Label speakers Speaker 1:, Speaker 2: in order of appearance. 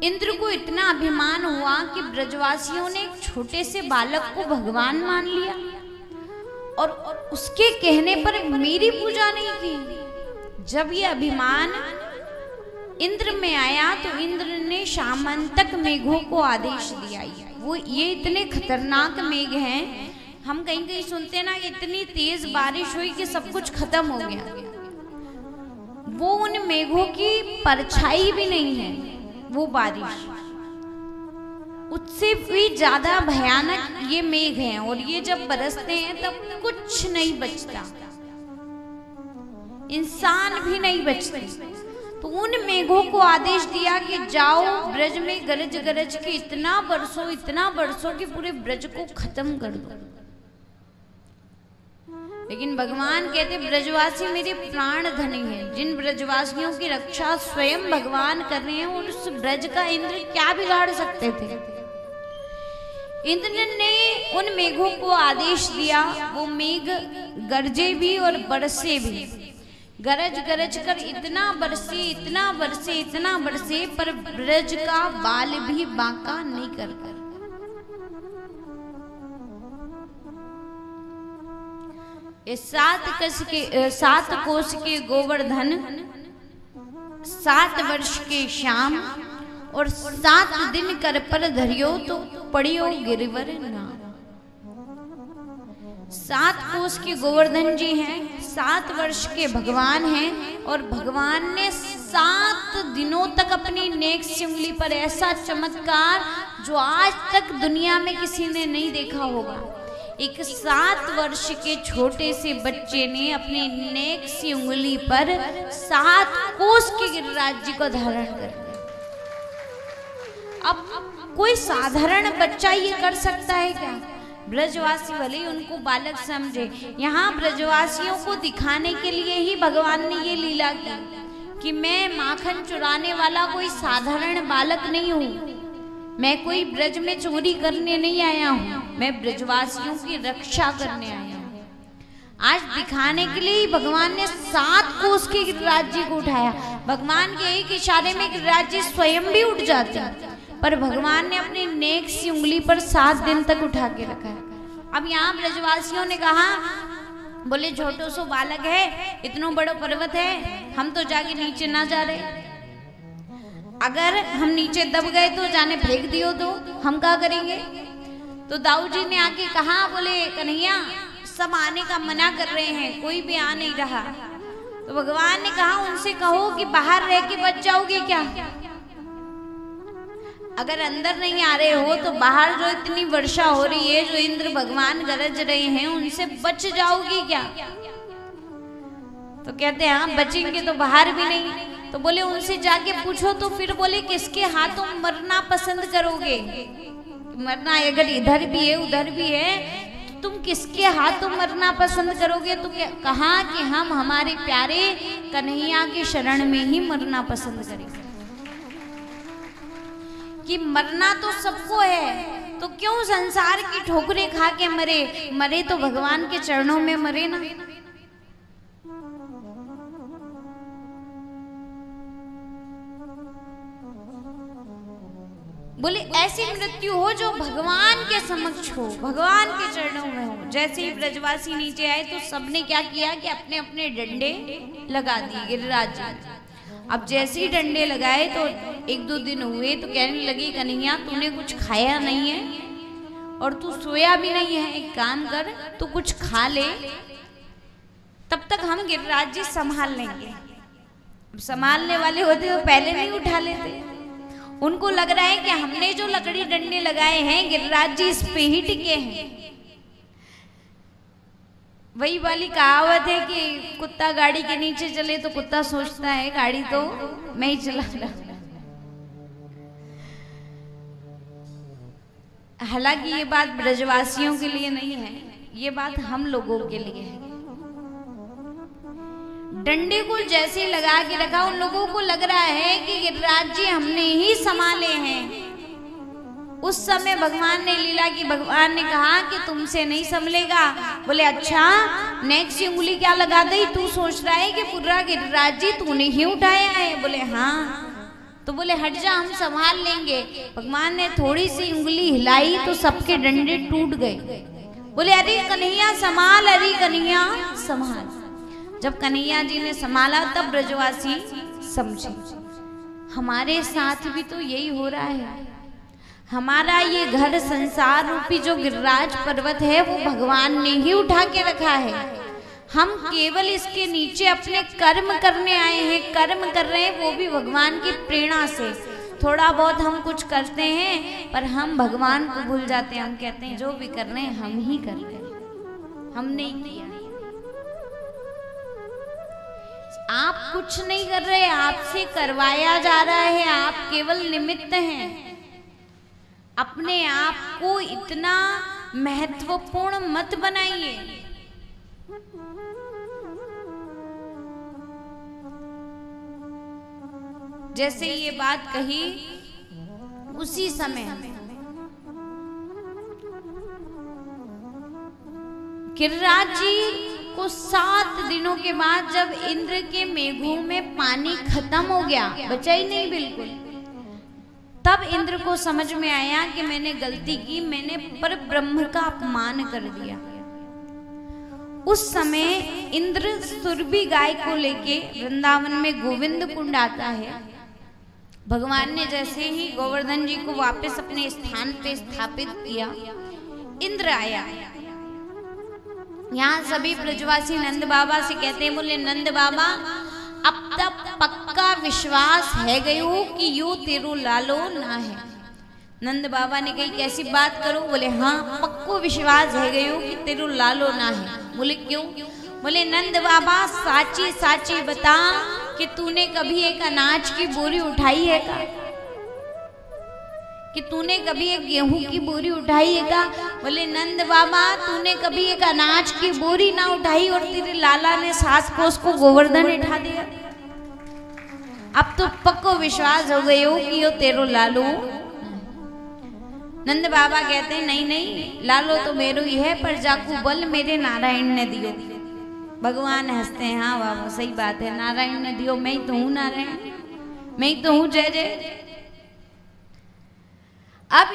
Speaker 1: इंद्र को इतना अभिमान हुआ कि ब्रजवासियों ने एक छोटे से बालक को भगवान मान लिया और उसके कहने पर मेरी पूजा नहीं की। जब ये अभिमान इंद्र में आया तो इंद्र ने शामंतक मेघों को आदेश दिया। वो ये इतने खतरनाक मेघ हैं, हम कहीं कहीं सुनते हैं ना, इतनी तेज बारिश हुई कि सब कुछ खत्म हो गया। वो उन मेघों की परछाई भी नहीं है, वो बारिश उससे भी ज्यादा भयानक ये मेघ हैं। और ये जब बरसते हैं तब कुछ नहीं बचता, इंसान भी नहीं बचते। तो उन मेघों को आदेश दिया कि जाओ ब्रज में गरज गरज के इतना बरसो कि पूरे ब्रज को खत्म कर दो। लेकिन भगवान कहते ब्रजवासी मेरे प्राण धनी हैं, जिन ब्रजवासियों की रक्षा स्वयं भगवान कर रहे हैं, और उस ब्रज का इंद्र क्या बिगाड़ सकते थे। इंद्र ने उन मेघों को आदेश दिया, वो मेघ गरजे भी और बरसे भी। गरज गरज कर इतना बरसे पर ब्रज का बाल भी बांका नहीं कर कर। सात कोस के गोवर्धन, 7 वर्ष के श्याम, और 7 दिन कर पर धरियो तो पड़ियो गिरिवर नाम। 7 कोस के गोवर्धन जी हैं, 7 वर्ष के भगवान हैं, और भगवान ने 7 दिनों तक अपनी नेक सी उंगली पर ऐसा चमत्कार जो आज तक दुनिया में किसी ने नहीं देखा होगा। एक 7 वर्ष के छोटे से बच्चे ने अपनी नेक सी उंगली पर 7 कोस के गिरिराज जी को धारण कर लिया। अब कोई साधारण बच्चा ये कर सकता है क्या? ब्रजवासी भले ही उनको बालक समझे, यहाँ ब्रजवासियों को दिखाने के लिए ही भगवान ने ये लीला की कि मैं माखन चुराने वाला कोई साधारण बालक नहीं हूँ, मैं कोई ब्रज में चोरी करने नहीं आया हूँ, मैं ब्रजवासियों की रक्षा करने आया हूँ। आज दिखाने के लिए ही भगवान ने 7 कोस के गिरिराज जी को उठाया। भगवान के एक इशारे में गिरिराज जी स्वयं भी उठ जाते हैं, पर भगवान ने अपनी नेक सी उंगली पर 7 दिन तक उठा के रखा है। अब यहाँ ब्रजवासियों ने कहा, बोले छोटो सो बालक है, इतना बड़ा पर्वत है, हम तो जाके नीचे ना जा रहे, अगर हम नीचे दब गए तो जाने फेंक दियो तो हम क्या करेंगे। तो दाऊ जी ने आके कहा, बोले कन्हैया सब आने का मना कर रहे हैं, कोई भी आ नहीं रहा। तो भगवान ने कहा उनसे कहो कि बाहर रह के बच जाओगे क्या, अगर अंदर नहीं आ रहे हो तो बाहर जो इतनी वर्षा हो रही है, जो इंद्र भगवान गरज रहे हैं, उनसे बच जाओगी क्या। तो कहते हैं हाँ बचेंगे, तो बाहर भी नहीं। तो बोले उनसे जाके पूछो। तो फिर बोले किसके हाथों मरना पसंद करोगे, मरना अगर इधर भी है उधर भी है तो तुम किसके हाथों मरना पसंद करोगे। तो कहा कि हम हमारे प्यारे कन्हैया के शरण में ही मरना पसंद करेंगे, कि मरना तो सबको है, तो क्यों संसार की ठोकरें खा के मरे तो भगवान के चरणों में मरे ना। बोले ऐसी मृत्यु हो जो भगवान के समक्ष हो, भगवान के चरणों में हो। जैसे ही ब्रजवासी नीचे आए तो सबने क्या किया कि अपने अपने डंडे लगा दिए गिरिराज जी। अब जैसे ही डंडे लगाए तो 1-2 दिन हुए तो कहने लगी कन्हैया तूने कुछ खाया नहीं है और तू सोया भी नहीं है, एक काम कर तू कुछ खा ले, तब तक हम गिरिराज जी संभाल लेंगे। संभालने वाले होते तो पहले नहीं उठा लेते। उनको लग रहा है कि हमने जो लकड़ी डंडे लगाए हैं गिरिराज जी इस पे ही टिके हैं। वही वाली कहावत है कि कुत्ता गाड़ी के नीचे चले तो कुत्ता सोचता है गाड़ी तो मैं ही चला रहा। हालांकि ये बात ब्रजवासियों के लिए नहीं है, ये बात हम लोगों के लिए है। डंडे को जैसे लगा के रखा, उन लोगों को लग रहा है कि गिरिराज जी हमने ही संभाले हैं। उस समय भगवान ने लीला की, भगवान ने कहा कि तुमसे नहीं संभलेगा। बोले अच्छा नेक्स्ट उंगली क्या लगा दी, तू सोच रहा है कि पूरा गिरिराज जी तूने ही उठाया है। बोले हाँ, तो बोले हट जा, हम संभाल लेंगे। भगवान ने थोड़ी सी उंगली हिलाई तो सबके डंडे टूट गए। बोले अरे कन्हैया संभाल, अरे कन्हैया संभाल। जब कन्हैया जी ने संभाला तब ब्रजवासी समझे हमारे साथ भी तो यही हो रहा है। हमारा ये घर संसार रूपी जो गिरिराज पर्वत है वो भगवान ने ही उठा के रखा है। हम केवल इसके नीचे अपने कर्म करने आए हैं, कर्म कर रहे हैं वो भी भगवान की प्रेरणा से। थोड़ा बहुत हम कुछ करते हैं पर हम भगवान को भूल जाते हैं। हम कहते हैं जो भी कर रहे हैं हम ही कर रहे हैं, हमने ही किया। आप कुछ नहीं कर रहे, आपसे करवाया जा रहा है, आप केवल निमित्त हैं। अपने आप को इतना महत्वपूर्ण मत बनाइए। जैसे ये बात कही उसी समय गिरिराज जी को 7 दिनों के बाद जब इंद्र के मेघों में पानी खत्म हो गया, बचा ही नहीं बिल्कुल, तब इंद्र को समझ में आया कि मैंने गलती की, मैंने पर ब्रह्म का अपमान कर दिया। उस समय इंद्र सुरभि गाय को लेके वृंदावन में गोविंद कुंड आता है। भगवान ने जैसे ही गोवर्धन जी को वापस अपने स्थान पे स्थापित किया, इंद्र आया। यहाँ सभी ब्रजवासी नंद बाबा से कहते हैं, बोले नंद बाबा अब तक पक्का विश्वास है गयो कि यो तेरो लालो ना है। नंद बाबा ने कही कैसी बात करो? बोले हाँ पक्को विश्वास है गयो कि तेरो लालो ना है। बोले क्यों? बोले नंद बाबा साची साची बता कि तूने कभी एक अनाज की बोरी उठाई है का? कि तूने कभी एक गेहूं की बोरी उठाई है का? बोले नंद बाबा तूने कभी एक अनाज की बोरी ना उठाई और तेरे लाला ने 7 कोस को गोवर्धन उठा दिया। अब तो पक्को विश्वास हो गयो कि यो तेरो लालो। नंद बाबा कहते हैं नहीं नहीं, लालो तो मेरो ही है पर जाकू बल मेरे नारायण ने दियो। भगवान हंसते हैं, हाँ बाबा सही बात है, नारायण ने दियो, मैं ही तो हूँ नारायण, मैं ही तो हूँ जय जय। अब